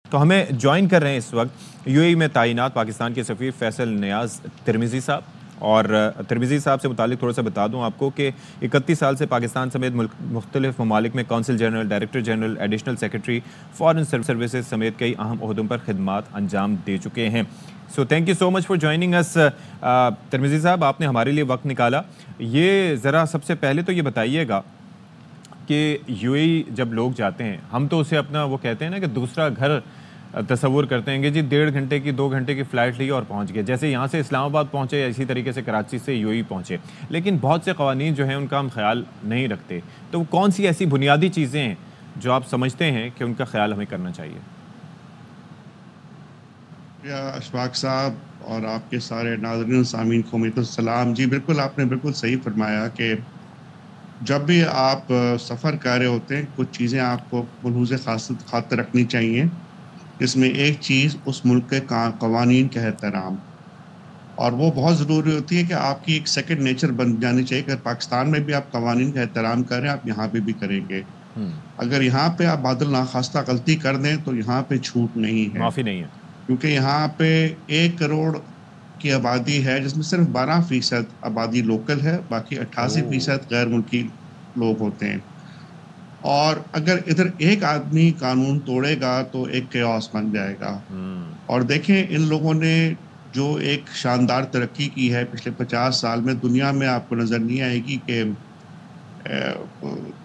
تو ہمیں جوائن کر رہے ہیں اس وقت یو اے ای میں تعینات پاکستان کے سفیر فیصل نیاز ترمذی صاحب. اور ترمذی صاحب سے متعلق تھوڑا سا بتا دوں آپ کو کہ 31 سال سے پاکستان سمیت مختلف ممالک میں council general, director general, additional secretary, foreign services سمیت کئی اہم عہدوں پر خدمات انجام دے چکے ہیں. So thank you so much for joining us. Tirmizi صاحب، آپ نے ہمارے لیے وقت نکالا. یہ ذرا سب سے پہلے تو یہ بتائیے گا کہ یو اے ای جب لوگ جاتے ہیں، ہم تو اسے اپنا وہ کہتے ہیں نا کہ دوسرا گھر تصور کرتے ہیں کہ جی 1.5 گھنٹے کی 2 گھنٹے کی فلائٹ لی اور پہنچ گئے، جیسے یہاں سے اسلام آباد پہنچے یا اسی طریقے سے کراچی سے یو اے ای پہنچے. لیکن بہت سے قوانین جو ہیں ان کا ہم خیال نہیں رکھتے. تو کون سی ایسی بنیادی چیزیں ہیں جو آپ سمجھتے ہیں کہ ان کا خیال ہمیں کرنا چاہیے؟ اشفاق صاحب اور آپ کے سارے ناظرین سامعین کو میرا السلام. جی بالکل، آپ نے بالکل صحیح فرمایا کہ جب بھی آپ سفر کر رہے ہوتے ہیں کچھ چیزیں آپ کو ملحوظ خاطر رکھنی چاہیے، جس میں ایک چیز اس ملک کے قوانین کا احترام، اور وہ بہت ضروری ہوتی ہے کہ آپ کی ایک سیکنڈ نیچر بن جانی چاہیے کہ پاکستان میں بھی آپ قوانین کا احترام کر رہے ہیں، آپ یہاں پہ بھی کریں گے. اگر یہاں پہ آپ بادل ناخواستہ غلطی کر دیں تو یہاں پہ چھوٹ نہیں ہے، معافی نہیں ہے، کیونکہ یہاں پہ 1 کروڑ کی آبادی ہے جس میں صرف 12% آبادی لوکل ہے، باقی 88% غیر ملکی لوگ ہوتے ہیں. اور اگر ادھر ایک آدمی قانون توڑے گا تو ایک کیوس بن جائے گا. اور دیکھیں ان لوگوں نے جو ایک شاندار ترقی کی ہے پچھلے 50 سال میں، دنیا میں آپ کو نظر نہیں آئے گی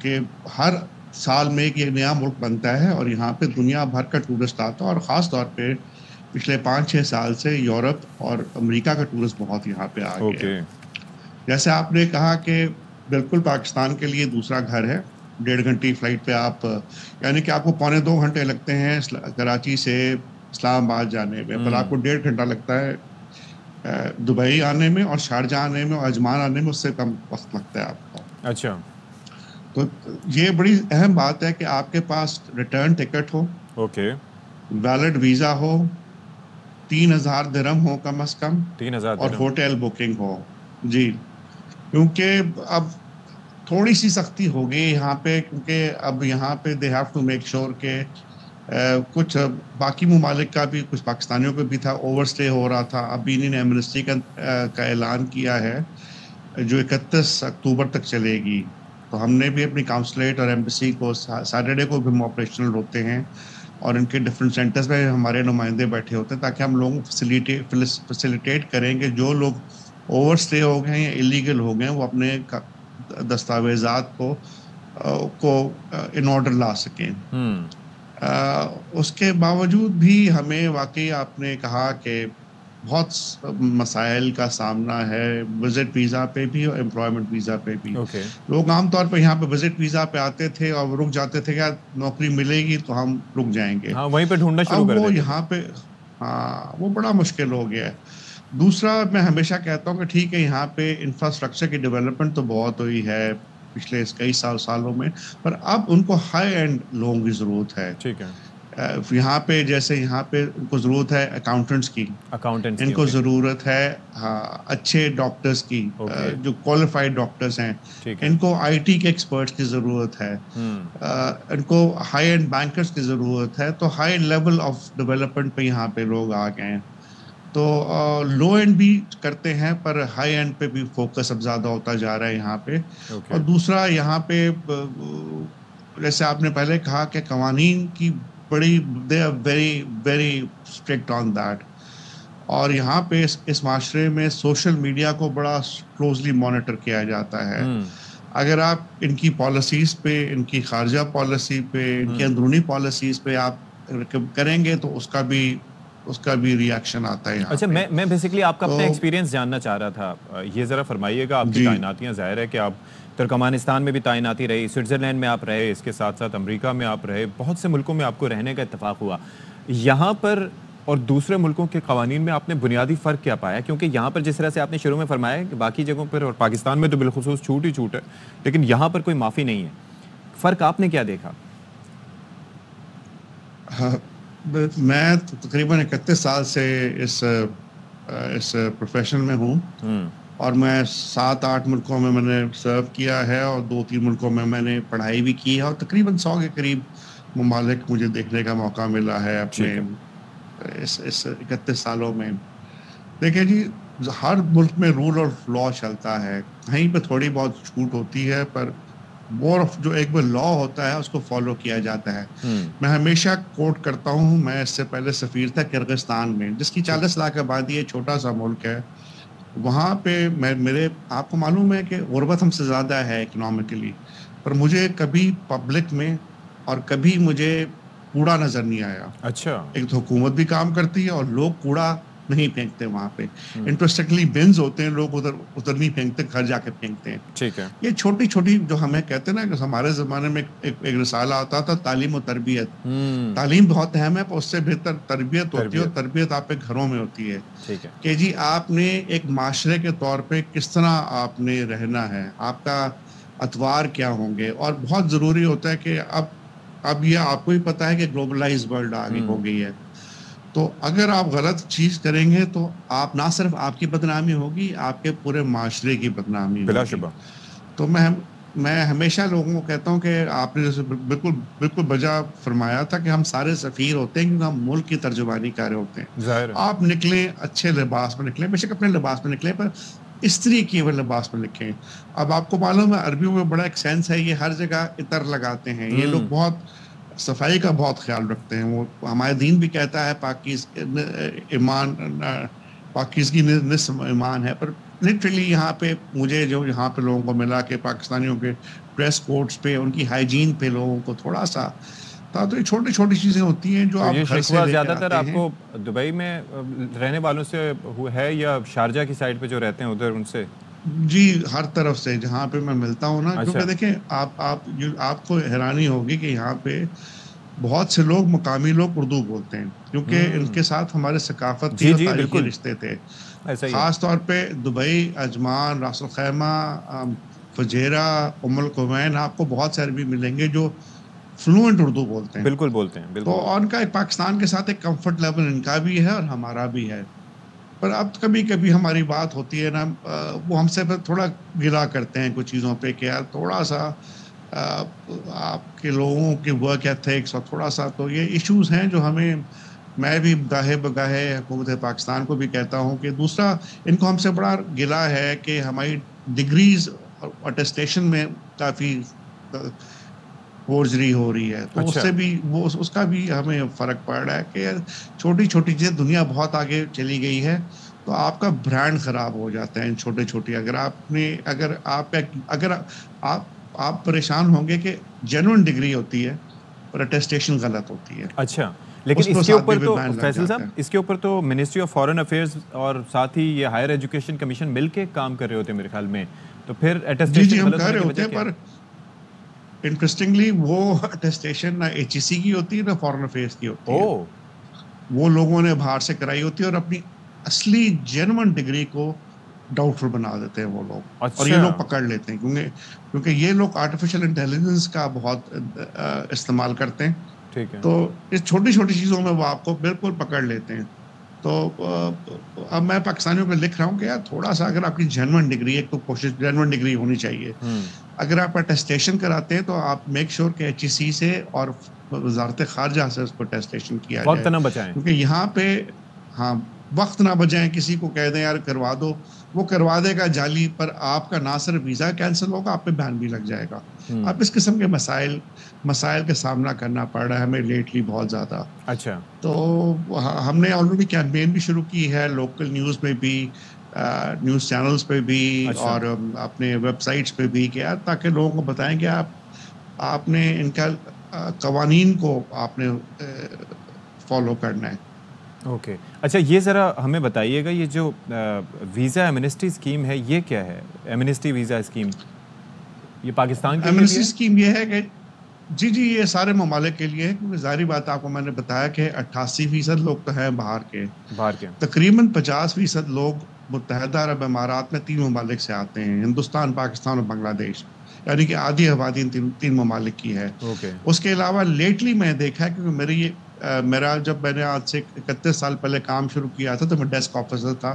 کہ ہر سال میں ایک نیا ملک بنتا ہے اور یہاں پہ دنیا بھر کا ٹورسٹ آتا ہے، اور خاص طور پہ پچھلے 5-6 سال سے یورپ اور امریکہ کا ٹورسٹ بہت یہاں پہ آ گیا ہے. جیسے آپ نے کہا کہ بالکل پاکستان کے لیے دوسرا گھر ہے. 1.5 گھنٹے فلائٹ پہ آپ، یعنی کہ آپ کو 1.25 گھنٹے لگتے ہیں کراچی سے اسلام آباد جانے میں، پر آپ کو 1.5 گھنٹہ لگتا ہے دبئی آنے میں، اور شارجہ آنے میں، اور عجمان آنے میں اس سے کم وقت لگتا ہے آپ کو. اچھا، تو یہ بڑی اہم بات ہے کہ آپ کے پاس ریٹرن ٹکٹ ہو، ویلڈ ویزا ہو، 3,000 درہم ہو کم از کم، 3,000 اور درہم ہوٹل بکنگ ہو. جی، کیونکہ اب تھوڑی سی سختی ہو گئی یہاں پہ، کیونکہ اب یہاں پہ they have to make sure کہ کچھ باقی ممالک کا بھی، کچھ پاکستانیوں کو بھی تھا، اوور سٹے ہو رہا تھا. ابھی انہوں نے ایمنسٹی کا اعلان کیا ہے جو 31 اکتوبر تک چلے گی. تو ہم نے بھی اپنی کاؤنسلیٹ اور ایمبیسی کو سیٹرڈے کو بھی ہم آپریشنل ہوتے ہیں، اور ان کے ڈفرینٹ سینٹرز میں ہمارے نمائندے بیٹھے ہوتے ہیں تاکہ ہم لوگوں کو فیسیلیٹیٹ کریں کہ جو لوگ اوور سٹے ہو گئے ہیں یا ایلیگل ہو گئے ہیں وہ اپنے دستاویزات کو ان آرڈر لا سکیں. اس کے باوجود بھی ہمیں واقعی آپ نے کہا کہ بہت مسائل کا سامنا ہے، وزٹ ویزا پہ بھی اور امپلائمنٹ ویزا پہ بھی. لوگ عام طور پہ یہاں پہ وزٹ ویزا پہ آتے تھے اور رک جاتے تھے کہ نوکری ملے گی تو ہم رک جائیں گے. ہاں، وہیں پہ ڈھونڈنا شروع اب کر وہ دیتے یہاں پہ وہ بڑا مشکل ہو گیا ہے. دوسرا، میں ہمیشہ کہتا ہوں کہ ٹھیک ہے یہاں پہ انفراسٹرکچر کی ڈیولپمنٹ تو بہت ہوئی ہے پچھلے کئی سالوں میں، پر اب ان کو ہائی اینڈ لوگوں کی ضرورت ہے. ٹھیک ہے، یہاں پہ جیسے یہاں پہ ان کو ضرورت ہے اکاؤنٹنٹس کی، ان کو ضرورت ہے اچھے ڈاکٹرز کی، جو کوالیفائڈ ڈاکٹرز ہیں، ان کو آئی ٹی کے ایکسپرٹس کی ضرورت ہے، ان کو ہائی اینڈ بینکرز کی ضرورت ہے. تو ہائی لیول آف ڈیولپمنٹ پہ یہاں پہ لوگ آ گئے ہیں. تو لو اینڈ بھی کرتے ہیں پر ہائی اینڈ پہ بھی فوکس اب زیادہ ہوتا جا رہا ہے یہاں پہ. اور دوسرا یہاں پہ جیسے آپ نے پہلے کہا کہ قوانین کی بڑی they are very very strict on that. اور یہاں پہ اس معاشرے میں سوشل میڈیا کو بڑا کلوزلی مانیٹر کیا جاتا ہے. اگر آپ ان کی پالیسیز پہ، ان کی خارجہ پالیسی پہ، ان کی اندرونی پالیسیز پہ آپ کریں گے تو اس کا بھی ریاکشن آتا ہے یہاں اچھا، پہ. میں بیسیکلی آپ کا اپنا ایکسپیرینس جاننا چاہ رہا تھا. یہ ذرا فرمائیے گا، آپ کی تعیناتیاں ظاہر ہے کہ آپ ترکمانستان میں بھی تعیناتی رہی، سوئٹزرلینڈ میں آپ رہے، اس کے ساتھ ساتھ امریکہ میں آپ رہے، بہت سے ملکوں میں آپ کو رہنے کا اتفاق ہوا. یہاں پر اور دوسرے ملکوں کے قوانین میں آپ نے بنیادی فرق کیا پایا؟ کیونکہ یہاں پر جس طرح سے آپ نے شروع میں فرمایا کہ باقی جگہوں پر اور پاکستان میں تو بالخصوص چھوٹ ہی چھوٹ ہے، لیکن یہاں پر کوئی معافی نہیں ہے. فرق آپ نے کیا دیکھا؟ میں تقریباً 31 سال سے اس پروفیشن میں ہوں، اور میں 7-8 ملکوں میں نے سرو کیا ہے، اور 2-3 ملکوں میں نے پڑھائی بھی کی ہے، اور تقریباً 100 کے قریب ممالک مجھے دیکھنے کا موقع ملا ہے اپنے اس 31 سالوں میں. دیکھیں جی، ہر ملک میں رول اور لا چلتا ہے، کہیں پہ تھوڑی بہت چھوٹ ہوتی ہے، پر مور آف جو ایک لا ہوتا ہے اس کو فالو کیا جاتا ہے. میں ہمیشہ کوٹ کرتا ہوں، میں اس سے پہلے سفیر تھا کرغزستان میں، جس کی 40 لاکھ آبادی ہے، چھوٹا سا ملک ہے. وہاں پہ آپ کو معلوم ہے کہ غربت ہم سے زیادہ ہے اکنامکلی، پر مجھے کبھی پبلک میں اور کبھی مجھے کوڑا نظر نہیں آیا. اچھا. ایک تو حکومت بھی کام کرتی ہے اور لوگ کوڑا نہیں پھینکتے وہاں پہ. انٹرسٹنگلی بنز ہوتے ہیں، لوگ ادھر نہیں پھینکتے، گھر جا کے پھینکتے ہیں. ٹھیک ہے. یہ چھوٹی چھوٹی جو ہمیں کہتے ہیں نا، کہ ہمارے زمانے میں ایک رسالہ آتا تھا، تعلیم و تربیت. تعلیم بہت اہم ہے، پر اس سے بہتر تربیت ہوتی ہے، اور تربیت آپ کے گھروں میں ہوتی ہے. ٹھیک ہے کہ جی آپ نے ایک معاشرے کے طور پہ کس طرح آپ نے رہنا ہے، آپ کا اطوار کیا ہوں گے. اور بہت ضروری ہوتا ہے کہ اب یہ آپ کو ہی پتا ہے کہ گلوبلائز ورلڈ آگے ہو گئی ہے، تو اگر آپ غلط چیز کریں گے تو آپ نہ صرف آپ کی بدنامی ہوگی، آپ کے پورے معاشرے کی بدنامی ہوگی. بلا شبہ. تو میں ہمیشہ لوگوں کو کہتا ہوں کہ آپ نے جیسے بالکل بجا فرمایا تھا کہ ہم سارے سفیر ہوتے ہیں کیونکہ ہم ملک کی ترجمانی کر رہے ہوتے ہیں. ظاہر ہے. آپ نکلیں اچھے لباس میں نکلیں، بے شک اپنے لباس میں نکلیں، پر استری کیے ہوئے لباس میں لکھیں. اب آپ کو معلوم ہے عربیوں میں بڑا ایک سینس ہے، یہ ہر جگہ عطر لگاتے ہیں، یہ لوگ بہت صفائی کا بہت خیال رکھتے ہیں. وہ ہمارے دین بھی کہتا ہے پاکیزگی نصف ایمان ہے. پر لٹرلی یہاں پہ مجھے جو یہاں پہ لوگوں کو ملا کہ پاکستانیوں کے ڈریس کوڈز پہ، ان کی ہائیجین پہ لوگوں کو تھوڑا سا تھا. تو یہ چھوٹی چھوٹی چیزیں ہوتی ہیں جو آپ گھر سے لے زیادہ کر تر آتے آپ ہیں. کو دبئی میں رہنے والوں سے ہے یا شارجہ کی سائڈ پہ جو رہتے ہیں ادھر ان سے؟ جی ہر طرف سے جہاں پہ میں ملتا ہوں نا، کیونکہ دیکھیں آپ کو حیرانی ہوگی کہ یہاں پہ بہت سے لوگ مقامی لوگ اردو بولتے ہیں، کیونکہ ان کے ساتھ ہمارے ثقافتی اور تاریخی رشتے تھے. خاص طور پہ دبئی، عجمان، راس الخیمہ، فجیرہ، ام القوین، آپ کو بہت سے عربی ملیں گے جو فلوئنٹ اردو بولتے ہیں. بالکل بولتے ہیں. تو ان کا پاکستان کے ساتھ ایک کمفرٹ لیول ان کا بھی ہے اور ہمارا بھی ہے. پر اب کبھی کبھی ہماری بات ہوتی ہے نا، وہ ہم سے تھوڑا گلا کرتے ہیں کچھ چیزوں پہ کہ یار تھوڑا سا آپ کے لوگوں کے ورک ایتھکس اور تھوڑا سا، تو یہ ایشوز ہیں جو میں بھی گاہے بگاہے حکومت پاکستان کو بھی کہتا ہوں کہ دوسرا ان کو ہم سے بڑا گلا ہے کہ ہماری ڈگریز اور اٹیسٹیشن میں کافی فورجری ہو رہی ہے. تو اس سے بھی اس کا بھی ہمیں فرق پڑ رہا ہے کہ چھوٹی چھوٹی چیزیں، دنیا بہت آگے چلی گئی ہے، تو آپ کا برانڈ خراب ہو جاتا ہے ان چھوٹے چھوٹی. اگر آپ پریشان ہوں گے کہ جینوئن ڈگری ہوتی ہے پر اٹیسٹیشن غلط ہوتی ہے. اچھا، لیکن اس کے اوپر تو فیصل صاحب، ہے. اس کے اوپر تو منسٹری آف فارن افیئرز اور ساتھ ہی یہ ہائر ایجوکیشن کمیشن مل کے کام کر رہے ہوتے ہیں میرے خیال میں، تو پھر جی ہم کہہ رہے ہوتے ہیں، پر انٹرسٹنگلی وہ اٹیسٹیشن نہ ایچ ای سی کی ہوتی ہے نہ فارن افیئرز کی ہوتی ہے. وہ لوگوں نے باہر سے کرائی ہوتی ہے اور اپنی اصلی جینوئن ڈگری کو ڈاؤٹ فل بنا دیتے ہیں وہ لوگ. اور یہ لوگ پکڑ لیتے ہیں کیونکہ یہ لوگ آرٹیفیشل انٹیلیجنس کا بہت استعمال کرتے ہیں. تو اس چھوٹی چھوٹی چیزوں میں وہ آپ کو بالکل پکڑ لیتے ہیں. تو اب میں پاکستانیوں کو لکھ رہا ہوں کہ یار تھوڑا سا اگر آپ کی جینوئن ڈگری، ایک تو کوشش جینوئن ڈگری ہونی چاہیے. اگر آپ اٹیسٹیشن کراتے ہیں تو آپ میک شور کہ ایچ ای سی سے اور وزارت خارجہ سے اس کو اٹیسٹیشن کیا جائے. وقت نہ بچائیں، کیونکہ یہاں پہ وقت نہ بچائیں. کسی کو کہہ دیں یار کروا دو، وہ کروا دے گا جعلی، پر آپ کا نہ صرف ویزا کینسل ہوگا، آپ پہ بین بھی لگ جائے گا. اب اس قسم کے مسائل کا سامنا کرنا پڑ رہا ہے ہمیں لیٹلی بہت زیادہ. اچھا، تو ہم نے آلریڈی کیمپین بھی شروع کی ہے، لوکل نیوز میں بھی، نیوز چینلز پہ بھی، اور اپنے ویب سائٹس پہ بھی، کہ تاکہ لوگوں کو بتائیں کہ آپ نے ان کا قوانین کو آپ نے فالو کرنا ہے. اوکے. اچھا، یہ ذرا ہمیں بتائیے گا، یہ جو ویزا ایمنسٹی اسکیم ہے یہ کیا ہے؟ ایمنسٹی ویزا اسکیم یہ پاکستان کے لیے ایمنسٹی اسکیم یہ ہے کہ جی یہ سارے ممالک کے لیے ہے، کیونکہ ظاہری بات آپ کو میں نے بتایا کہ 88% لوگ تو ہیں باہر کے. تقریباً 50% لوگ متحدہ عرب امارات میں 3 ممالک سے آتے ہیں، ہندوستان، پاکستان اور بنگلہ دیش. یعنی کہ آدھی آبادی 3 ممالک کی ہے. اس کے علاوہ لیٹلی میں دیکھا ہے، کیونکہ جب میں نے آج سے 31 سال پہلے کام شروع کیا تھا تو میں ڈیسک آفیسر تھا.